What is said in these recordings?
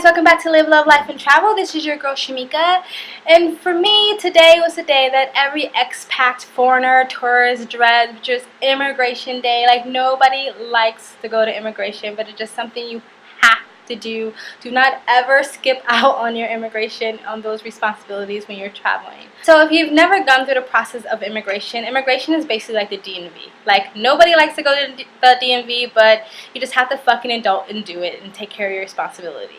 guys, welcome back to Live, Love, Life, and Travel. This is your girl Shamika, and for me, today was the day that every expat, foreigner, tourist dreads, just immigration day. Like, nobody likes to go to immigration, but it's just something you have to do. Do not ever skip out on your immigration, on those responsibilities when you're traveling. So if you've never gone through the process of immigration is basically like the DMV. Like, nobody likes to go to the DMV, but you just have to fucking adult and do it and take care of your responsibilities.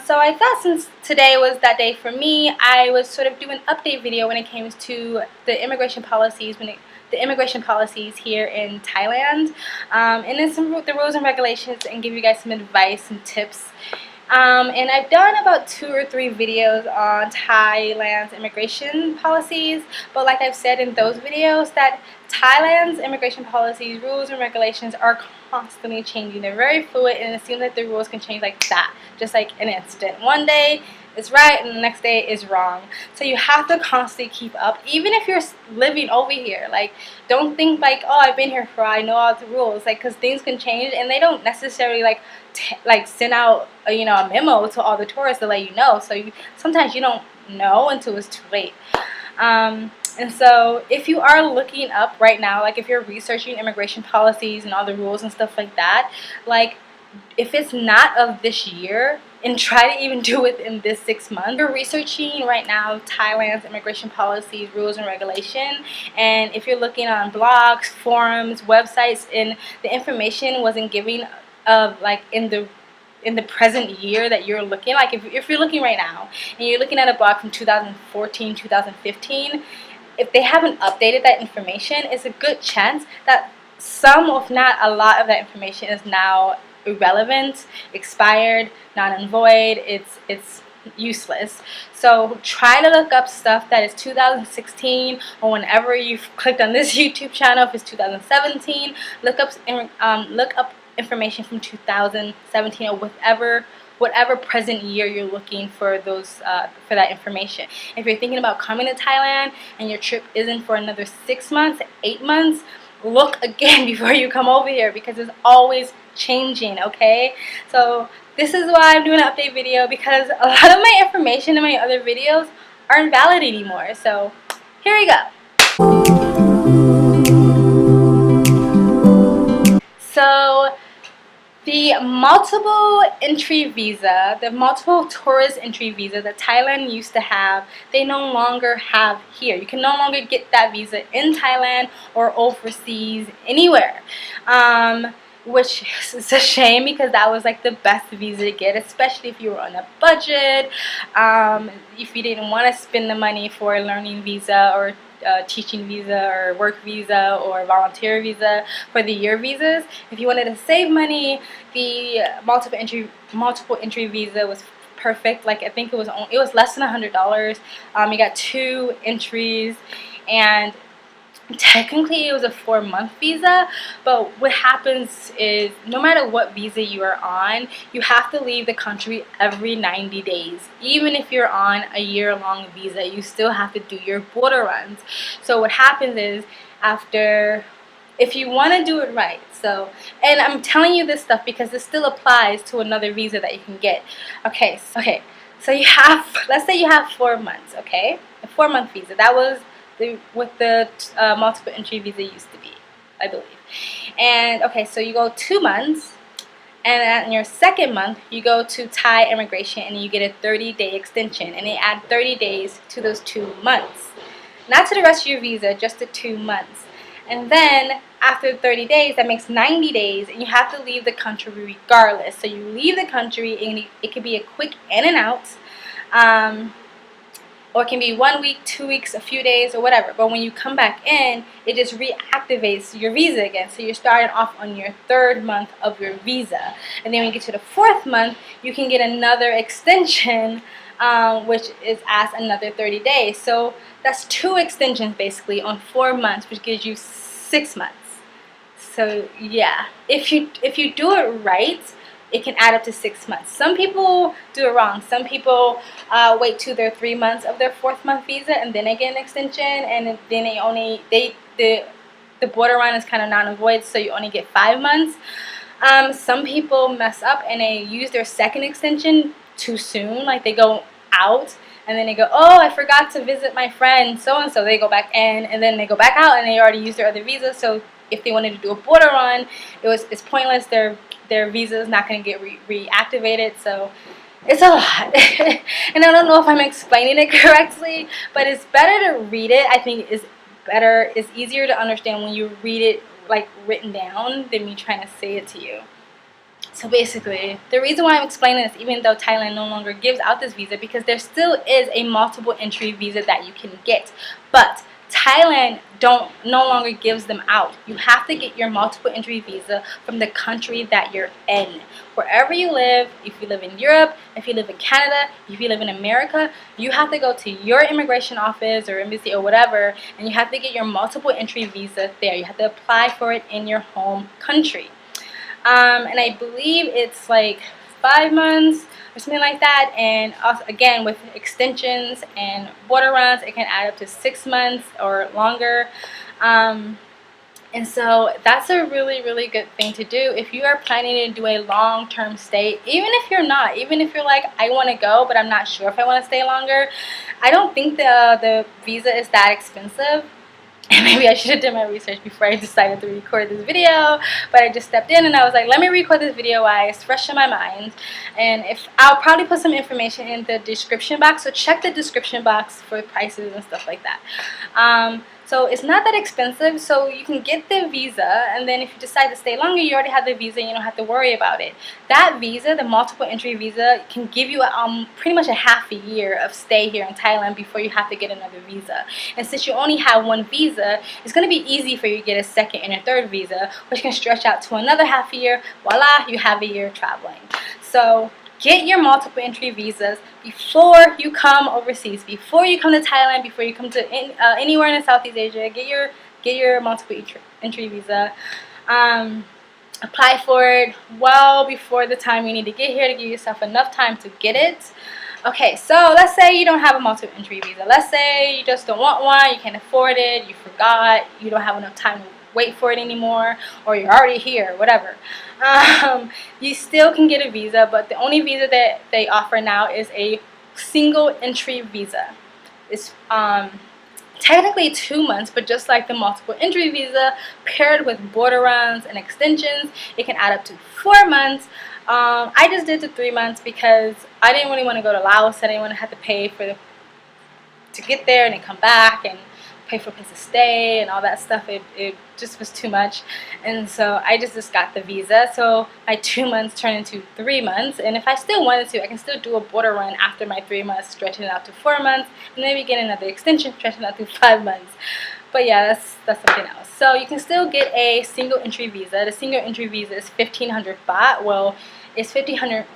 So I thought since today was that day for me, I would sort of do an update video when it came to the immigration policies, here in Thailand, and then the rules and regulations, and give you guys some advice and tips. And I've done about 2 or 3 videos on Thailand's immigration policies, but like I've said in those videos, that Thailand's immigration policies, rules and regulations are constantly changing. They're very fluid, and it seems like the rules can change like that, just like an instant. One day is right and the next day is wrong. So you have to constantly keep up, even if you're living over here. Like, don't think like, oh, I've been here for, I know all the rules. Like, because things can change, and they don't necessarily like send out a memo to all the tourists to let you know. So sometimes you don't know until it's too late. And so if you are looking up right now, like if you're researching immigration policies and all the rules and stuff like that, like, if it's not of this year, and try to even do it in this 6 months. You're researching right now Thailand's immigration policies, rules, and regulation, and if you're looking on blogs, forums, websites, and the information wasn't giving of like in the present year that you're looking, like if you're looking right now and you're looking at a blog from 2014, 2015, if they haven't updated that information, it's a good chance that some, if not a lot, of that information is now irrelevant, expired, non and void. It's useless. So try to look up stuff that is 2016, or whenever you've clicked on this YouTube channel, if it's 2017, look up information from 2017 or whatever present year you're looking for those for that information. If you're thinking about coming to Thailand and your trip isn't for another 6 months, 8 months, look again before you come over here, because it's always changing. Okay, so this is why I'm doing an update video, because a lot of my information in my other videos aren't valid anymore. So here we go. So the multiple entry visa, the multiple tourist entry visa that Thailand used to have, they no longer have here. You can no longer get that visa in Thailand or overseas anywhere. Which is a shame, because that was like the best visa to get, especially if you were on a budget, if you didn't want to spend the money for a learning visa or teaching visa or work visa or volunteer visa for the year visas. If you wanted to save money, the multiple entry visa was perfect. Like, I think it was less than $100. You got 2 entries, and technically it was a 4-month visa, but what happens is, no matter what visa you are on, you have to leave the country every 90 days. Even if you're on a year-long visa, you still have to do your border runs. So what happens is, if you want to do it right, and I'm telling you this stuff because this still applies to another visa that you can get. Okay, so you have, let's say you have 4 months, okay? A 4-month visa. That was what the multiple entry visa used to be, I believe. And okay, so you go 2 months, and in your 2nd month you go to Thai immigration and you get a 30-day extension, and they add 30 days to those 2 months, not to the rest of your visa, just the 2 months. And then after 30 days, that makes 90 days, and you have to leave the country regardless. So you leave the country, and it could be a quick in and out, or it can be 1 week, 2 weeks, a few days, or whatever. But when you come back in, it just reactivates your visa again. So you're starting off on your 3rd month of your visa. And then when you get to the 4th month, you can get another extension, which is as another 30 days. So that's 2 extensions basically on 4 months, which gives you 6 months. So yeah, if you do it right, it can add up to 6 months. Some people do it wrong. Some people wait till their 3 months of their 4th month visa, and then they get an extension, and then the border run is kind of non-void, so you only get 5 months. Some people mess up and they use their second extension too soon. Like they go out and then they go, oh, I forgot to visit my friend so and so. They go back in and then they go back out and they already used their other visa. So if they wanted to do a border run, it's pointless. Their visa is not going to get reactivated. So it's a lot. And I don't know if I'm explaining it correctly, but it's better to read it. I think it's easier to understand when you read it like written down than me trying to say it to you. So basically, the reason why I'm explaining this, even though Thailand no longer gives out this visa, because there still is a multiple entry visa that you can get, but Thailand no longer gives them out. You have to get your multiple entry visa from the country that you're in. Wherever you live, if you live in Europe, if you live in Canada, if you live in America, you have to go to your immigration office or embassy or whatever, and you have to get your multiple entry visa there. You have to apply for it in your home country. And I believe it's like 5 months or something like that, and also, again, with extensions and border runs, it can add up to 6 months or longer. And so that's a really, really good thing to do if you are planning to do a long-term stay. Even if you're not, even if you're like, I want to go, but I'm not sure if I want to stay longer. I don't think the visa is that expensive. And maybe I should have done my research before I decided to record this video, but I just stepped in and I was like, let me record this video while it's fresh in my mind. And I'll probably put some information in the description box, so check the description box for prices and stuff like that. So it's not that expensive, so you can get the visa, and then if you decide to stay longer, you already have the visa and you don't have to worry about it. That visa, the multiple entry visa, can give you pretty much a half a year of stay here in Thailand before you have to get another visa. And since you only have one visa, it's going to be easy for you to get a second and a third visa, which can stretch out to another half a year. Voila, you have a year traveling. So get your multiple entry visas before you come overseas, before you come to Thailand, before you come to anywhere in Southeast Asia. Get your multiple entry visa. Apply for it well before the time you need to get here to give yourself enough time to get it. Okay, so let's say you don't have a multiple entry visa. Let's say you just don't want one, you can't afford it, you forgot, you don't have enough time to wait for it anymore, or you're already here, whatever. You still can get a visa, but the only visa that they offer now is a single entry visa. It's technically 2 months, but just like the multiple entry visa, paired with border runs and extensions, it can add up to 4 months. I just did the 3 months because I didn't really want to go to Laos. I didn't want to have to pay to get there and then come back and pay for a place to stay and all that stuff. It just was too much, and so I just got the visa. So my 2 months turned into 3 months, and if I still wanted to, I can still do a border run after my 3 months, stretching it out to 4 months, and maybe get another extension, stretching it out to 5 months. But yeah, that's something else. So you can still get a single entry visa. The single entry visa is 1,500 baht. Well, it's 1,500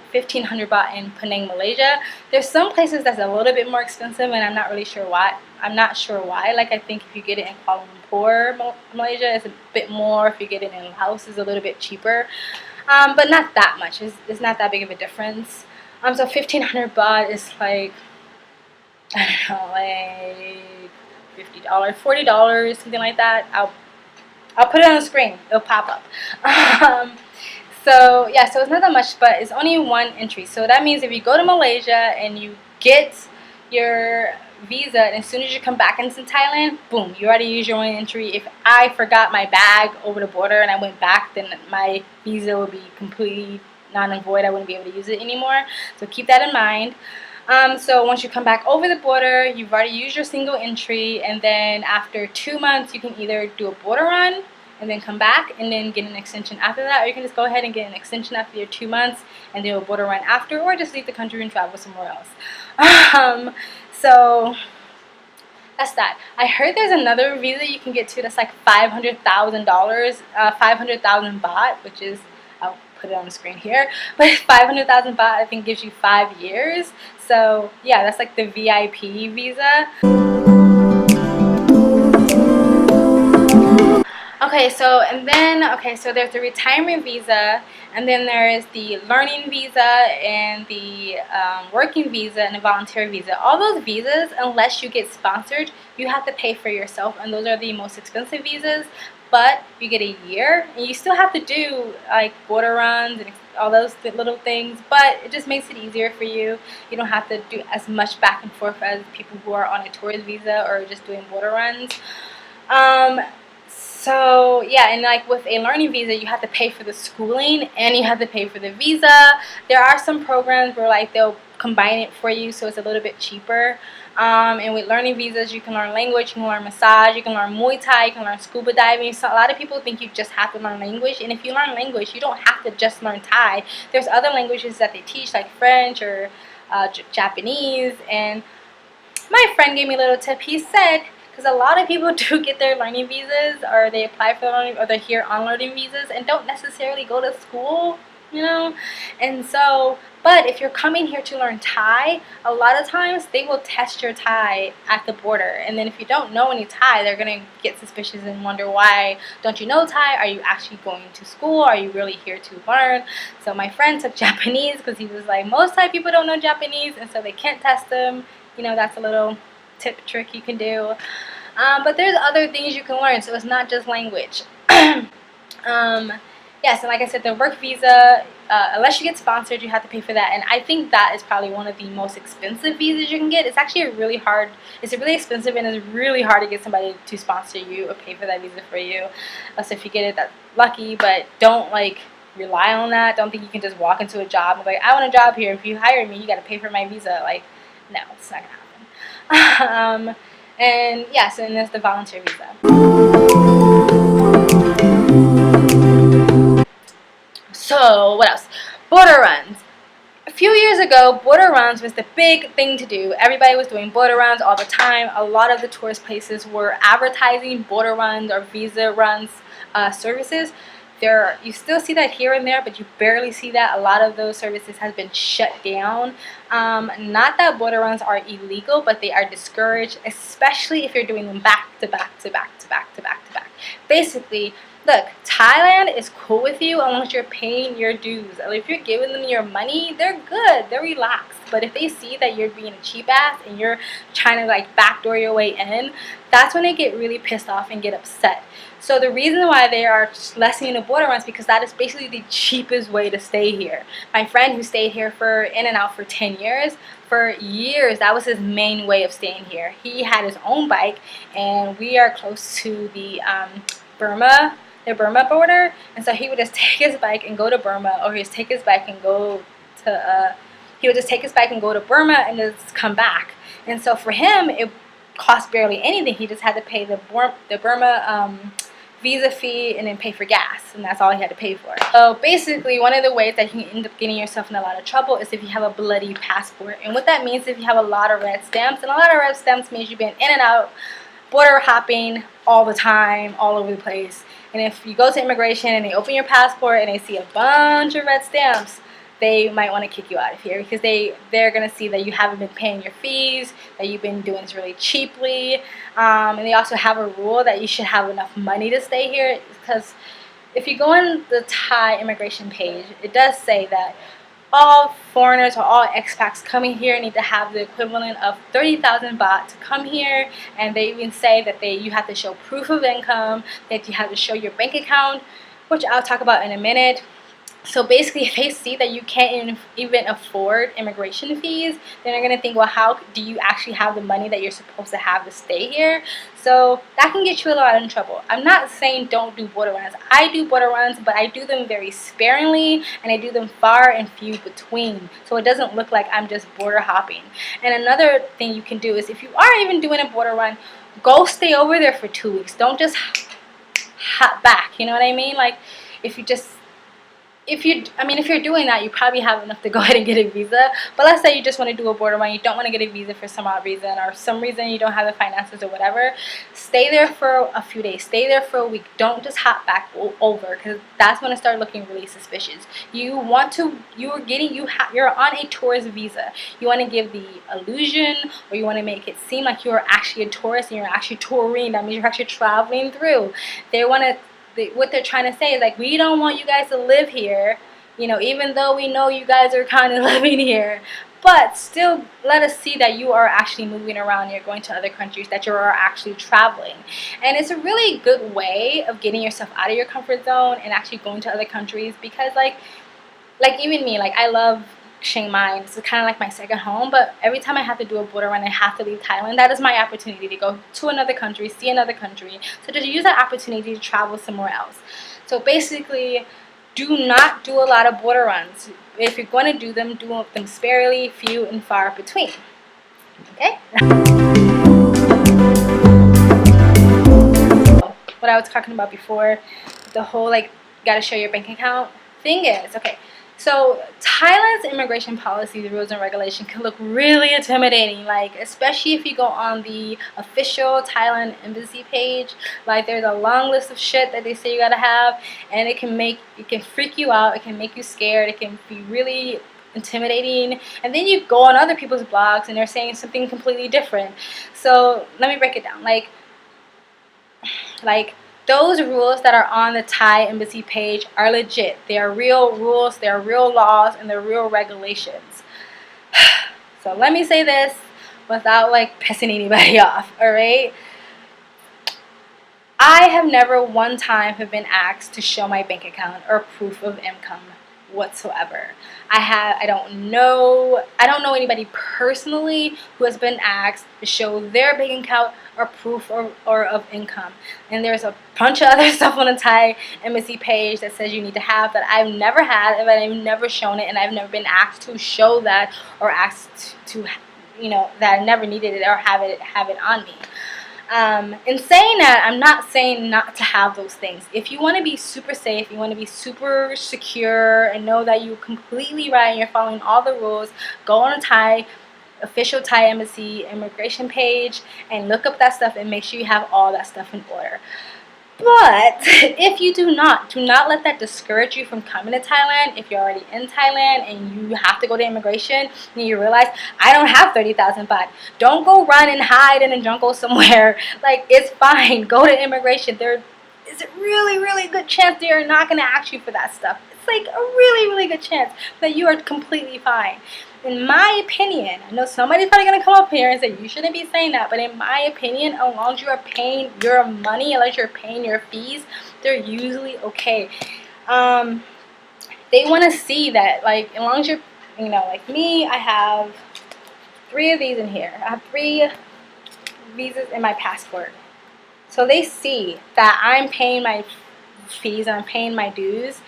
baht in Penang, Malaysia. There's some places that's a little bit more expensive, and I'm not really sure why. Like, I think if you get it in Kuala Lumpur, Malaysia, it's a bit more. If you get it in Laos, it's a little bit cheaper. But not that much. It's not that big of a difference. So 1,500 baht is like, I don't know, like $50, $40, something like that. I'll put it on the screen. It'll pop up. So yeah, so it's not that much, but it's only one entry. So that means if you go to Malaysia and you get your visa, and as soon as you come back into Thailand, boom, you already use your one entry. If I forgot my bag over the border and I went back, then my visa will be completely non and void. I wouldn't be able to use it anymore. So keep that in mind. So once you come back over the border, you've already used your single entry, and then after 2 months, you can either do a border run and then come back and then get an extension after that, or you can just go ahead and get an extension after your 2 months and do a border run after, or just leave the country and travel somewhere else. So that's that. I heard there's another visa you can get to that's like $500,000, 500,000 baht, which is, I'll put it on the screen here, but 500,000 baht I think gives you 5 years. So yeah, that's like the VIP visa. Okay, So there's the retirement visa, and then there's the learning visa, and the working visa, and the volunteer visa. All those visas, unless you get sponsored, you have to pay for yourself, and those are the most expensive visas. But you get a year, and you still have to do like border runs and all those little things, but it just makes it easier for you. You don't have to do as much back and forth as people who are on a tourist visa or just doing border runs. So yeah, and like with a learning visa, you have to pay for the schooling and you have to pay for the visa. There are some programs where like they'll combine it for you, so it's a little bit cheaper. And with learning visas, you can learn language, you can learn massage, you can learn Muay Thai, you can learn scuba diving. So a lot of people think you just have to learn language, and if you learn language, you don't have to just learn Thai. There's other languages that they teach, like French or Japanese. And my friend gave me a little tip. He said, because a lot of people do get their learning visas, or they apply for learning, or they're here on learning visas and don't necessarily go to school, you know. And so, but if you're coming here to learn Thai, a lot of times they will test your Thai at the border, and then if you don't know any Thai, they're gonna get suspicious and wonder, why don't you know Thai? Are you actually going to school? Are you really here to learn? So my friend took Japanese because he was like, most Thai people don't know Japanese, and so they can't test them. You know, that's a little trick you can do. But there's other things you can learn, so it's not just language. Yes, and like I said, the work visa, unless you get sponsored, you have to pay for that. And I think that is probably one of the most expensive visas you can get. It's actually really expensive, and it's really hard to get somebody to sponsor you or pay for that visa for you. So if you get it, that's lucky, but don't like rely on that. Don't think you can just walk into a job and be like, I want a job here. If you hire me, you got to pay for my visa. Like, no, it's not gonna happen. And yeah, so then there's the volunteer visa. So what else? Border runs. A few years ago, border runs was the big thing to do. Everybody was doing border runs all the time. A lot of the tourist places were advertising border runs or visa runs services. You still see that here and there, but you barely see that. A lot of those services has been shut down. Not that border runs are illegal, but they are discouraged, especially if you're doing them back to back to back to back to back to back. Basically, look, Thailand is cool with you unless you're paying your dues. If you're giving them your money, they're good, they're relaxed. But if they see that you're being a cheap ass and you're trying to like backdoor your way in, that's when they get really pissed off and get upset. So the reason why they are lessening the border runs, because that is basically the cheapest way to stay here. My friend who stayed here in and out for 10 years, for years, that was his main way of staying here. He had his own bike, and we are close to the Burma border, and so he would just take his bike and go to Burma, or he would just take his bike and go to Burma and just come back. And so for him, it cost barely anything. He just had to pay the Burma visa fee and then pay for gas, and that's all he had to pay for. So basically, one of the ways that you can end up getting yourself in a lot of trouble is if you have a bloody passport. And what that means is if you have a lot of red stamps, and a lot of red stamps means you've been in and out, border hopping all the time, all over the place. And if you go to immigration and they open your passport and they see a bunch of red stamps, they might want to kick you out of here, because they're going to see that you haven't been paying your fees, that you've been doing this really cheaply. And they also have a rule that you should have enough money to stay here, because if you go on the Thai immigration page, it does say that all foreigners or all expats coming here need to have the equivalent of 30,000 baht to come here. And they even say that you have to show proof of income, that you have to show your bank account, which I'll talk about in a minute. So basically, if they see that you can't even afford immigration fees, then they're going to think, well, how do you actually have the money that you're supposed to have to stay here? So that can get you a lot in trouble. I'm not saying don't do border runs. I do border runs, but I do them very sparingly, and I do them far and few between, so it doesn't look like I'm just border hopping. And another thing you can do is, if you are even doing a border run, go stay over there for 2 weeks. Don't just hop back, you know what I mean? Like, if you're doing that, you probably have enough to go ahead and get a visa. But let's say you just want to do a border run, you don't want to get a visa for some odd reason, or some reason you don't have the finances or whatever. Stay there for a few days. Stay there for a week. Don't just hop back over, because that's when it starts looking really suspicious. You're on a tourist visa. You want to give the illusion, or you want to make it seem like you're actually a tourist and you're actually touring. That means you're actually traveling through. They want to what they're trying to say is like, we don't want you guys to live here, you know, even though we know you guys are kind of living here, but still let us see that you are actually moving around, you're going to other countries, that you are actually traveling. And it's a really good way of getting yourself out of your comfort zone and actually going to other countries, because like even me, like I love Chiang Mai. This is kind of like my second home, but every time I have to do a border run, I have to leave Thailand. That is my opportunity to go to another country, see another country. So just use that opportunity to travel somewhere else. So basically, do not do a lot of border runs. If you're going to do them sparingly, few and far between. Okay? What I was talking about before, the whole like, gotta show your bank account thing is, okay. So Thailand's immigration policies, rules, and regulations can look really intimidating, like especially if you go on the official Thailand embassy page. Like there's a long list of shit that they say you gotta have, and it can freak you out, it can make you scared, it can be really intimidating. And then you go on other people's blogs and they're saying something completely different. So let me break it down. Like those rules that are on the Thai embassy page are legit. They are real rules, they are real laws, and they're real regulations. So let me say this without like pissing anybody off, alright? I have never one time have been asked to show my bank account or proof of income whatsoever. I don't know anybody personally who has been asked to show their bank account or proof or of income. And there's a bunch of other stuff on the Thai embassy page that says you need to have that I've never had, and I've never shown it, and I've never been asked to show that, or asked to, you know, that I never needed it or have it on me. In saying that, I'm not saying not to have those things. If you want to be super safe, you want to be super secure and know that you're completely right and you're following all the rules, go on a official Thai embassy immigration page and look up that stuff and make sure you have all that stuff in order. But if you do not let that discourage you from coming to Thailand. If you're already in Thailand and you have to go to immigration and you realize, I don't have 30,000 baht, don't go run and hide in a jungle somewhere. Like, it's fine. Go to immigration. There is a really, really good chance they are not going to ask you for that stuff. It's like a really, really good chance that you are completely fine. In my opinion, I know somebody's probably going to come up here and say, you shouldn't be saying that, but in my opinion, as long as you are paying your money, unless you're paying your fees, they're usually okay. They want to see that, like, as long as you're, you know, like me, I have 3 of these in here. I have 3 visas in my passport. So they see that I'm paying my fees and I'm paying my dues.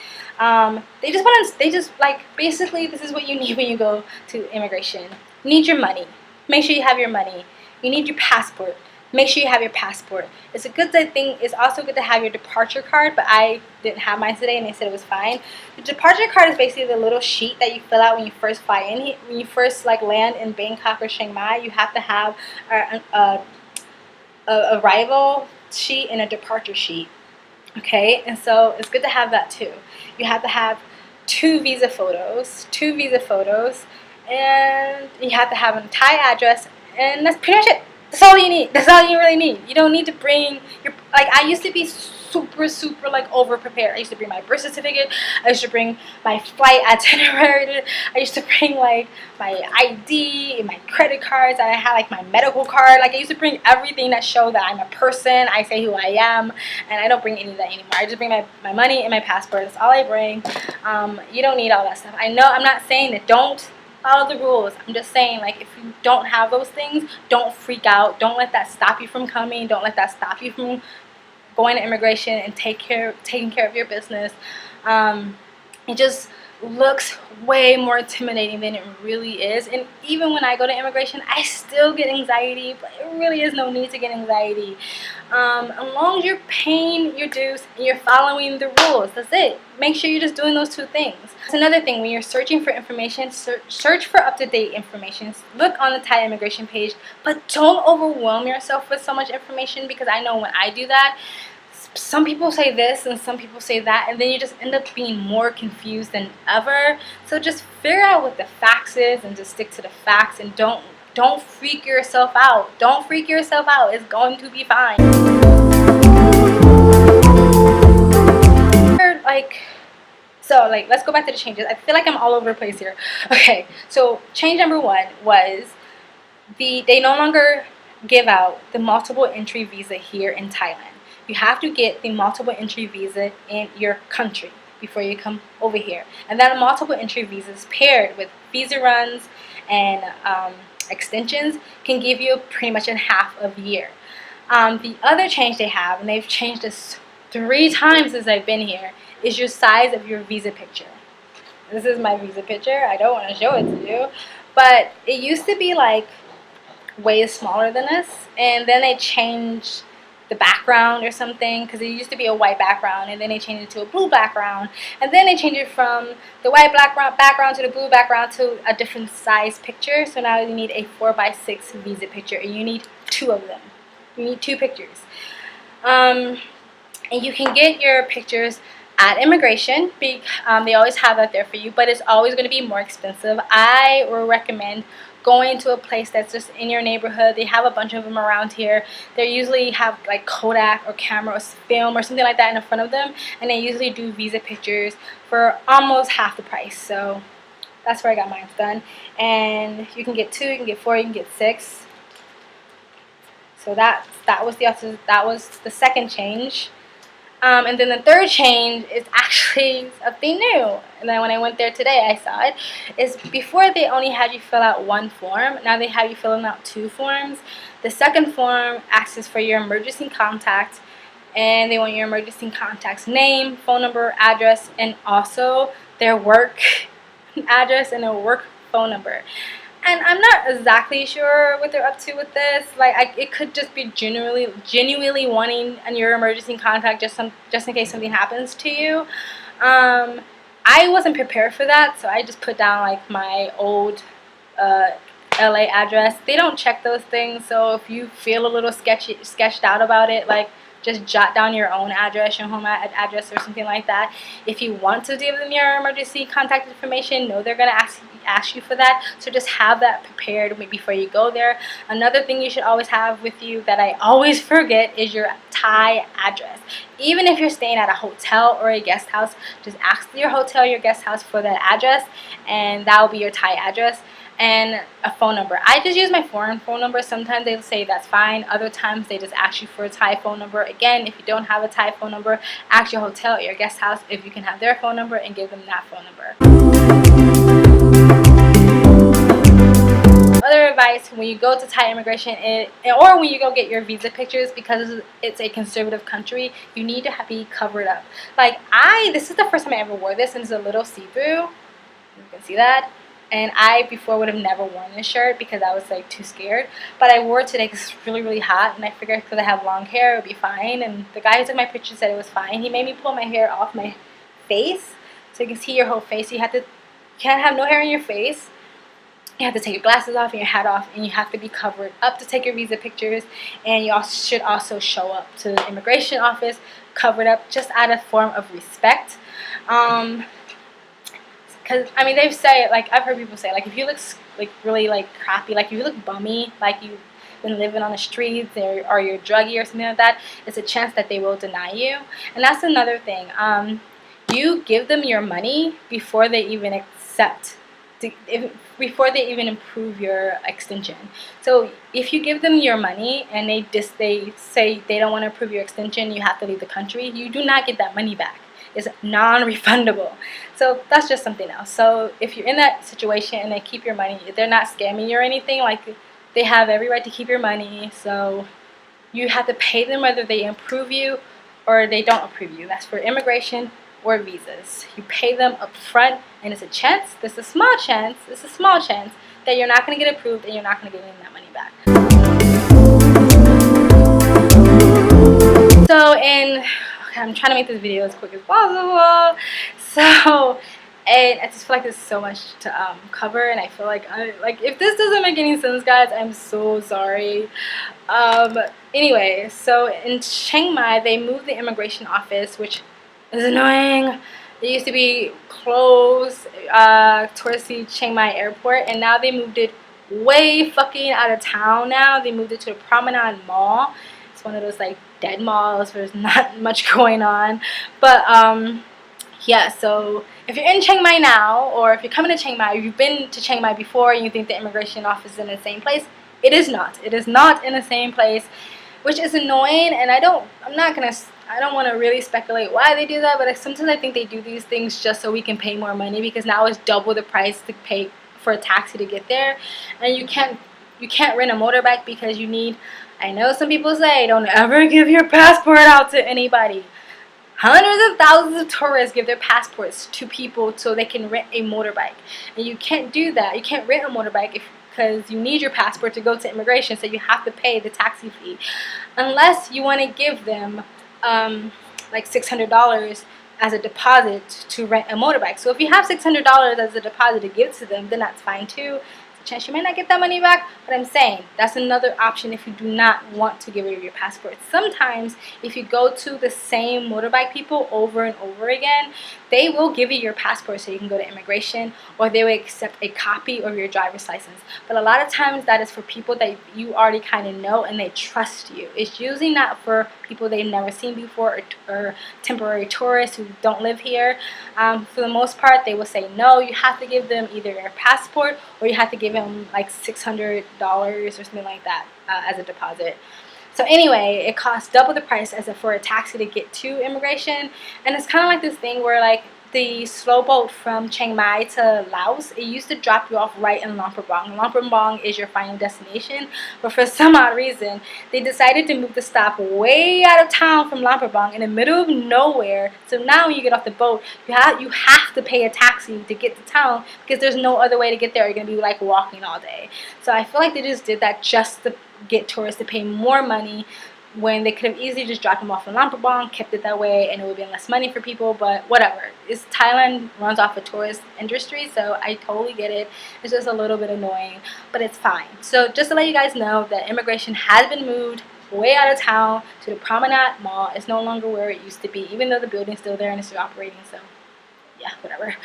They just like, basically, this is what you need when you go to immigration. You need your money. Make sure you have your money. You need your passport. Make sure you have your passport. It's a good thing. It's also good to have your departure card, but I didn't have mine today and they said it was fine. The departure card is basically the little sheet that you fill out when you first fly in. When you first like land in Bangkok or Chiang Mai, you have to have a arrival sheet and a departure sheet. Okay, and so it's good to have that too. You have to have 2 visa photos, and you have to have a Thai address, and that's pretty much it. That's all you need. That's all you really need. You don't need to bring your, like, I used to be super like over prepared. I used to bring my birth certificate, I used to bring my flight itinerary, I used to bring like my ID and my credit cards, and I had like my medical card. Like, I used to bring everything that showed that I'm a person, I say who I am, and I don't bring any of that anymore. I just bring my money and my passport. That's all I bring. You don't need all that stuff. I know I'm not saying that don't follow the rules. I'm just saying, like, if you don't have those things, don't freak out. Don't let that stop you from coming. Don't let that stop you from going to immigration and taking care of your business. It just looks way more intimidating than it really is. And even when I go to immigration, I still get anxiety, but it really is no need to get anxiety. As long as you're paying your dues and you're following the rules, that's it. Make sure you're just doing those 2 things. That's another thing. When you're searching for information, search for up-to-date information. Look on the Thai immigration page, but don't overwhelm yourself with so much information, because I know when I do that, some people say this and some people say that, and then you just end up being more confused than ever. So just figure out what the facts is and just stick to the facts, and don't freak yourself out. Don't freak yourself out. It's going to be fine. let's go back to the changes. I feel like I'm all over the place here. Okay, so change number 1 was they no longer give out the multiple entry visa here in Thailand. You have to get the multiple entry visa in your country before you come over here. And that multiple entry visas paired with visa runs and extensions can give you pretty much in half of a year. The other change they have, and they've changed this 3 times since I've been here, is your size of your visa picture. This is my visa picture. I don't want to show it to you, but it used to be like way smaller than this, and then they changed the background or something, because it used to be a white background, and then they changed it to a blue background, and then they changed it from the white background to the blue background to a different size picture. So now you need a 4x6 visa picture, and you need 2 of them. You need 2 pictures, and you can get your pictures at immigration. They always have that there for you, but it's always going to be more expensive. I would recommend going to a place that's just in your neighborhood. They have a bunch of them around here. They usually have like Kodak or camera or film or something like that in front of them, and they usually do visa pictures for almost half the price. So that's where I got mine done. And you can get 2, you can get 4, you can get 6. So that was the second change. And then the third change is actually something new. And then when I went there today, I saw it. Is before they only had you fill out 1 form. Now they have you filling out 2 forms. The second form asks for your emergency contact, and they want your emergency contact's name, phone number, address, and also their work address and their work phone number. And I'm not exactly sure what they're up to with this. Like, it could just be genuinely wanting your emergency contact just in case something happens to you. I wasn't prepared for that, so I just put down like my old LA address. They don't check those things, so if you feel a little sketched out about it, like, just jot down your own address, your home address or something like that. If you want to give them your emergency contact information, no, they're going to ask you for that. So just have that prepared before you go there. Another thing you should always have with you that I always forget is your Thai address. Even if you're staying at a hotel or a guest house, just ask your hotel, your guest house for that address, and that will be your Thai address. And a phone number. I just use my foreign phone number. Sometimes they'll say that's fine. Other times they just ask you for a Thai phone number. Again, if you don't have a Thai phone number, ask your hotel or your guest house if you can have their phone number and give them that phone number. Other advice when you go to Thai immigration or when you go get your visa pictures, because it's a conservative country, you need to be covered up. Like this is the first time I ever wore this, and it's a little see-through. You can see that. And I before would have never worn this shirt because I was like too scared. But I wore it today because it's really, really hot, and I figured because I have long hair it would be fine. And the guy who took my picture said it was fine. He made me pull my hair off my face so you can see your whole face. You can't have no hair in your face. You have to take your glasses off and your hat off, and you have to be covered up to take your visa pictures. And you should also show up to the immigration office covered up, just out of form of respect. Because, I mean, they've said, like, I've heard people say, like, if you look, like, really, like, crappy, like, if you look bummy, like you've been living on the streets or you're druggy or something like that, it's a chance that they will deny you. And that's another thing. You give them your money before they even before they even approve your extension. So if you give them your money and they say they don't want to approve your extension, you have to leave the country, you do not get that money back. Is non-refundable. So that's just something else. So if you're in that situation and they keep your money, they're not scamming you or anything, like, they have every right to keep your money. So you have to pay them whether they approve you or they don't approve you. That's for immigration or visas. You pay them up front, and it's a chance, there's a small chance that you're not going to get approved and you're not going to get any of that money back. So I'm trying to make this video as quick as possible. So, and I just feel like there's so much to cover, and I feel like if this doesn't make any sense, guys, I'm so sorry. Anyway, so in Chiang Mai, they moved the immigration office, which is annoying. It used to be close towards the Chiang Mai airport, and now they moved it way fucking out of town. Now they moved it to the Promenade Mall. It's one of those like dead malls where there's not much going on, but Yeah, so if you're in Chiang Mai now, or if you're coming to Chiang Mai, if you've been to Chiang Mai before and you think the immigration office is in the same place, it is not. It is not in the same place, which is annoying. And I don't want to really speculate why they do that, but sometimes I think they do these things just so we can pay more money, because now it's double the price to pay for a taxi to get there, and you can't rent a motorbike because you need. I know some people say don't ever give your passport out to anybody. Hundreds of thousands of tourists give their passports to people so they can rent a motorbike. And you can't do that. You can't rent a motorbike because you need your passport to go to immigration, so you have to pay the taxi fee. Unless you want to give them like $600 as a deposit to rent a motorbike. So if you have $600 as a deposit to give to them, then that's fine too. Chance you may not get that money back, but I'm saying that's another option if you do not want to give away your passport. Sometimes if you go to the same motorbike people over and over again, they will give you your passport so you can go to immigration, or they will accept a copy of your driver's license. But a lot of times that is for people that you already kind of know and they trust you. It's usually not for people they've never seen before, or temporary tourists who don't live here. For the most part, they will say no. You have to give them either your passport, or you have to give them like $600 or something like that as a deposit. So anyway, it costs double the price as for a taxi to get to immigration. And it's kind of like this thing where, like, the slow boat from Chiang Mai to Laos, it used to drop you off right in Luang Prabang. Luang Prabang is your final destination, but for some odd reason, they decided to move the stop way out of town from Luang Prabang in the middle of nowhere. So now when you get off the boat, you have to pay a taxi to get to town, because there's no other way to get there. You're going to be like walking all day. So I feel like they just did that just to get tourists to pay more money, when they could have easily just dropped them off in Luang Prabang, kept it that way, and it would have been less money for people. But whatever. Thailand runs off a tourist industry, so I totally get it. It's just a little bit annoying, but it's fine. So just to let you guys know that immigration has been moved way out of town to the Promenade Mall. It's no longer where it used to be, even though the building's still there and it's still operating. So yeah, whatever.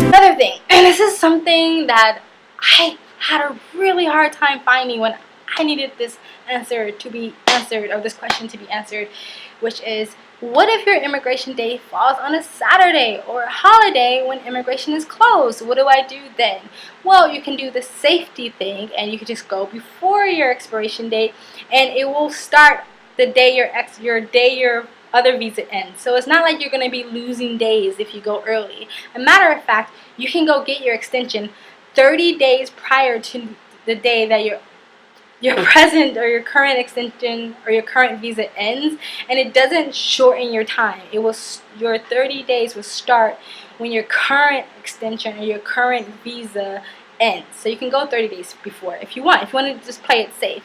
Another thing, and this is something that I had a really hard time finding when I needed this answer to be answered, or this question to be answered, which is, what if your immigration day falls on a Saturday or a holiday when immigration is closed? What do I do then? Well, you can do the safety thing, and you can just go before your expiration date, and it will start the day your other visa ends. So it's not like you're going to be losing days if you go early. As a matter of fact, you can go get your extension 30 days prior to the day that your present or your current extension or your current visa ends, and it doesn't shorten your time. Your 30 days will start when your current extension or your current visa ends. So you can go 30 days before if you want. If you want to just play it safe.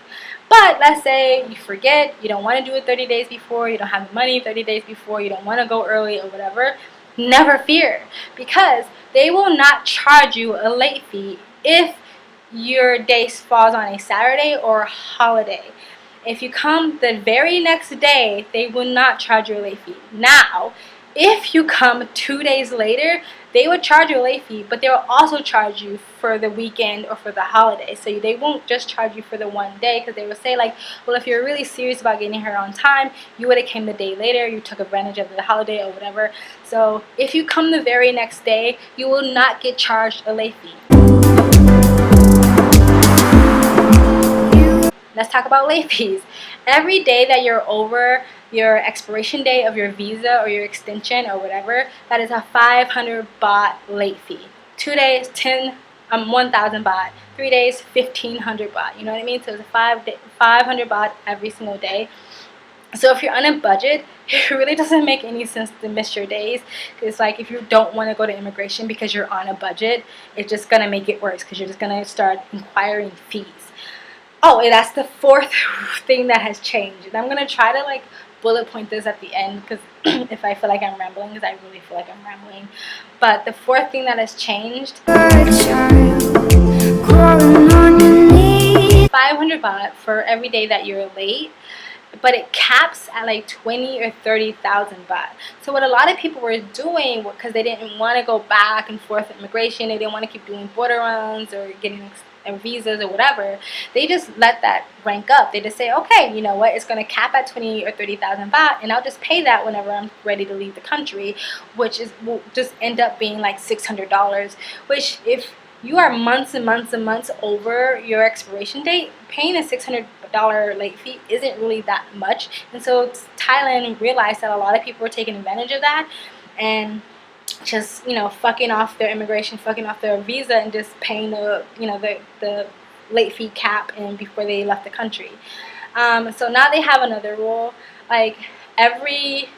But let's say you forget, you don't want to do it 30 days before, you don't have the money 30 days before, you don't want to go early or whatever. Never fear, because they will not charge you a late fee if your day falls on a Saturday or a holiday. If you come the very next day, they will not charge you a late fee. Now, if you come 2 days later, they will charge you a late fee, but they will also charge you for the weekend or for the holiday. So they won't just charge you for the one day, because they will say, like, well, if you're really serious about getting here on time, you would have came the day later, you took advantage of the holiday or whatever. So if you come the very next day, you will not get charged a late fee. Let's talk about late fees. Every day that you're over your expiration date of your visa or your extension or whatever, that is a 500 baht late fee. 2 days, 1,000 baht. 3 days, 1,500 baht. You know what I mean? So it's 500 baht every single day. So if you're on a budget, it really doesn't make any sense to miss your days. Because, like, if you don't want to go to immigration because you're on a budget, it's just going to make it worse, because you're just going to start inquiring fees. Oh, and that's the fourth thing that has changed. And I'm going to try to, like, bullet point this at the end, because if I feel like I'm rambling, because I really feel like I'm rambling. But the fourth thing that has changed, 500 baht for every day that you're late, but it caps at like 20 or 30,000 baht. So what a lot of people were doing, because they didn't want to go back and forth with immigration, they didn't want to keep doing border runs or getting or visas or whatever, they just let that rank up. They just say, okay, you know what, it's going to cap at 20 or 30,000 baht, and I'll just pay that whenever I'm ready to leave the country, which will just end up being like $600, which if you are months and months and months over your expiration date, paying a $600 late fee isn't really that much. And so Thailand realized that a lot of people were taking advantage of that and just, you know, fucking off their immigration, fucking off their visa, and just paying the, you know, the late fee cap and before they left the country. So now they have another rule, like every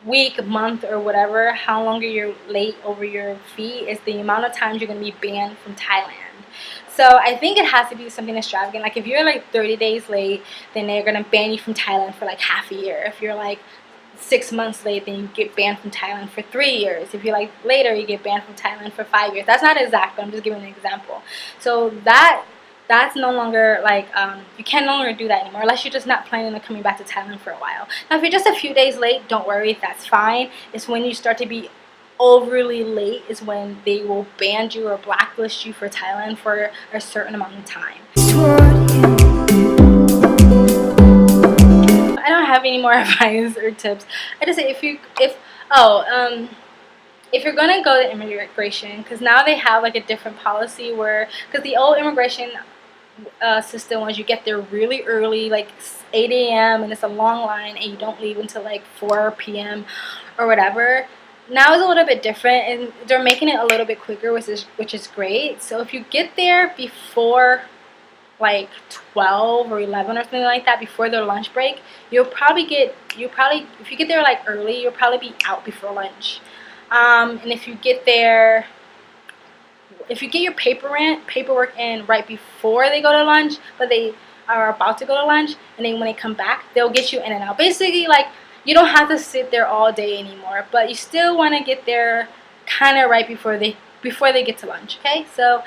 week, month, or whatever, how longer you're late over your fee is the amount of times you're going to be banned from Thailand. So I think it has to be something extravagant. Like if you're like 30 days late, then they're going to ban you from Thailand for like half a year. If you're like 6 months late, then you get banned from Thailand for 3 years. If you're like later, you get banned from Thailand for 5 years. That's not exact, but I'm just giving an example. So that's no longer like, you can no longer do that anymore unless you're just not planning on coming back to Thailand for a while. Now if you're just a few days late, don't worry, that's fine. It's when you start to be overly late is when they will ban you or blacklist you for Thailand for a certain amount of time. I don't have any more advice or tips. I just say if you're gonna go to immigration, because now they have like a different policy where, because the old immigration system was you get there really early, like 8 a.m. and it's a long line and you don't leave until like 4 p.m. or whatever. Now it's a little bit different and they're making it a little bit quicker, which is great. So if you get there before like 12 or 11 or something like that, before their lunch break, if you get there like early, you'll probably be out before lunch. And if you get your paperwork in right before they go to lunch, but they are about to go to lunch, and then when they come back, they'll get you in and out. Basically, like, you don't have to sit there all day anymore, but you still want to get there kind of right before they get to lunch, okay? So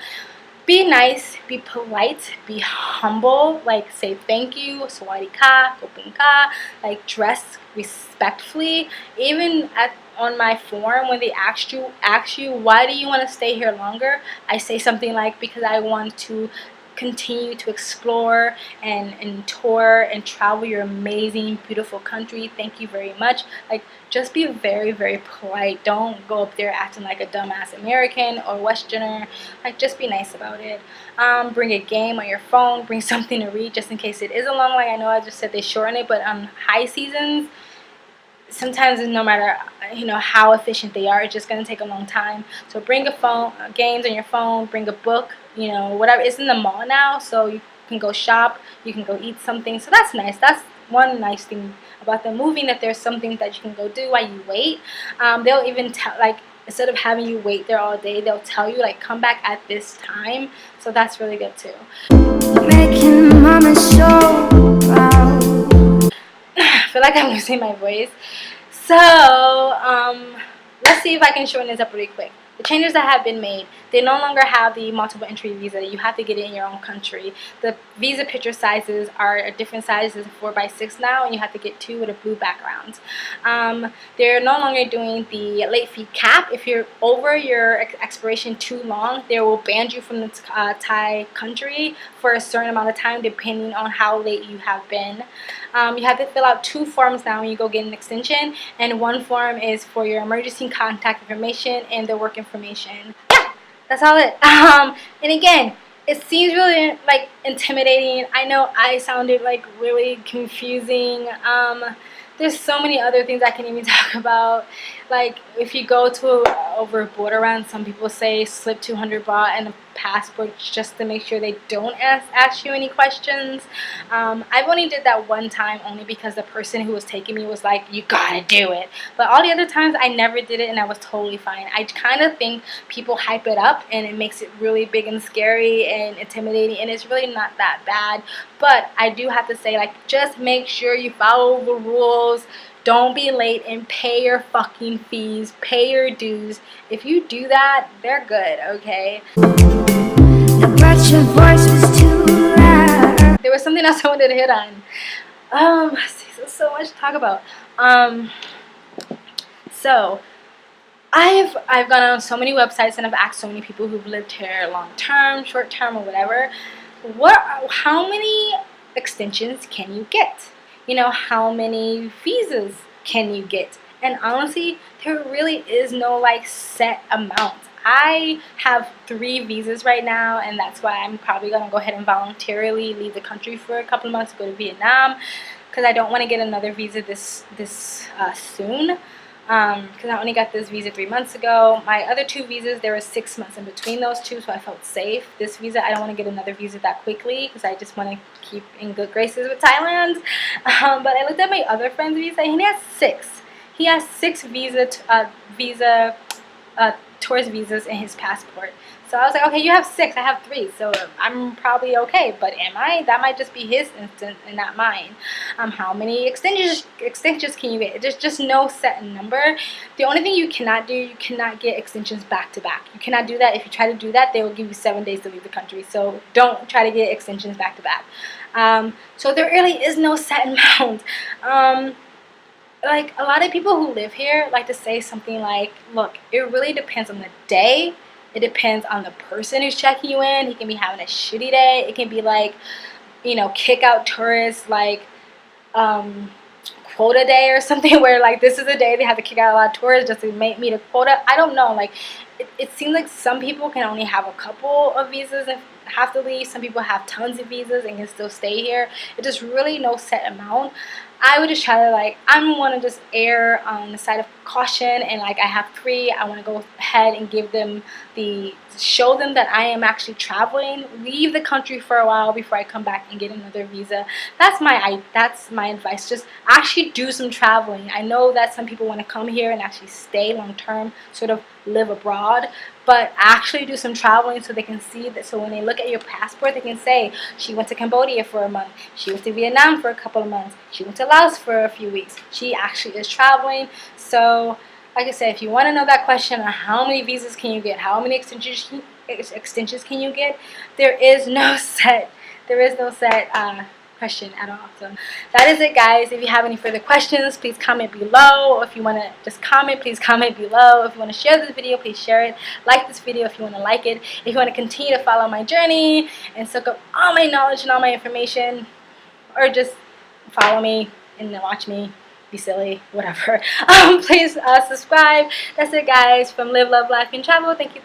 be nice, be polite, be humble, like say thank you, sawadee ka, koping ka, like dress respectfully. Even on my form, when they ask you why do you want to stay here longer, I say something like, because I want to continue to explore and tour and travel your amazing, beautiful country. Thank you very much. Like, just be very, very polite. Don't go up there acting like a dumbass American or Westerner. Like, just be nice about it. Bring a game on your phone. Bring something to read just in case it is a long line. I know I just said they shorten it, but on high seasons, sometimes no matter, you know, how efficient they are, it's just going to take a long time. So bring a phone, games on your phone, bring a book, you know, whatever. It's in the mall now, so you can go shop, you can go eat something. So that's nice. That's one nice thing about them moving, that there's something that you can go do while you wait. They'll even tell, like, instead of having you wait there all day, they'll tell you, like, come back at this time. So that's really good too. Making mama so proud. I feel like I'm losing my voice. So let's see if I can shorten this up really quick. The changes that have been made, they no longer have the multiple entry visa. You have to get it in your own country. The visa picture sizes are different sizes, 4x6 now, and you have to get 2 with a blue background. They're no longer doing the late fee cap. If you're over your expiration too long, they will ban you from the Thai country for a certain amount of time, depending on how late you have been. You have to fill out 2 forms now when you go get an extension, and 1 form is for your emergency contact information and the work information. Yeah, that's all it. And again, it seems really like intimidating. I know I sounded like really confusing. There's so many other things I can even talk about. Like, if you go to over a border run, some people say slip 200 baht and a passport just to make sure they don't ask you any questions. I've only did that 1 time, only because the person who was taking me was like, you gotta do it. But all the other times I never did it and I was totally fine. I kind of think people hype it up and it makes it really big and scary and intimidating, and it's really not that bad. But I do have to say, like, just make sure you follow the rules. Don't be late and pay your fucking fees, pay your dues. If you do that, they're good, okay? But your voice was too loud. There was something else I wanted to hit on. There's so much to talk about. So, I've gone on so many websites and I've asked so many people who've lived here long term, short term, or whatever. How many extensions can you get? You know, how many visas can you get? And honestly, there really is no like set amount. I have 3 visas right now, and that's why I'm probably gonna go ahead and voluntarily leave the country for a couple of months to go to Vietnam, because I don't want to get another visa this soon. Because I only got this visa 3 months ago. My other 2 visas, there was 6 months in between those 2, so I felt safe. This visa, I don't want to get another visa that quickly because I just want to keep in good graces with Thailand. But I looked at my other friend's visa, and he has 6. He has 6 tourist visas in his passport. So I was like, okay, you have 6, I have 3, so I'm probably okay. But am I? That might just be his instance and not mine. How many extensions can you get? There's just no set number. The only thing you cannot do, you cannot get extensions back to back. You cannot do that. If you try to do that, they will give you 7 days to leave the country. So don't try to get extensions back to back. So there really is no set amount. Like, a lot of people who live here like to say something like, look, it really depends on the day. It depends on the person who's checking you in. He can be having a shitty day. It can be like, you know, kick out tourists, like quota day or something, where like this is a day they have to kick out a lot of tourists just to meet a quota. I don't know. Like, it seems like some people can only have a couple of visas and have to leave. Some people have tons of visas and can still stay here. It's just really no set amount. I would just try to, like, I want to just err on the side of caution, and like I have 3. I want to go ahead and give them show them that I am actually traveling, leave the country for a while before I come back and get another visa. That's my advice. Just actually do some traveling. I know that some people want to come here and actually stay long term, sort of live abroad, but actually do some traveling so they can see that. So when they look at your passport, they can say she went to Cambodia for a month, she went to Vietnam for a couple of months, she went to Laos for a few weeks. She actually is traveling. So like I said, if you want to know that question on how many visas can you get, how many extensions can you get, there is no set question at all. So that is it, guys. If you have any further questions, please comment below. If you want to just comment, please comment below. If you want to share this video, please share it. Like this video if you want to like it. If you want to continue to follow my journey and soak up all my knowledge and all my information, or just follow me and watch me be silly, whatever, please subscribe. That's it, guys, from Live, Love, Life, and Travel. Thank you.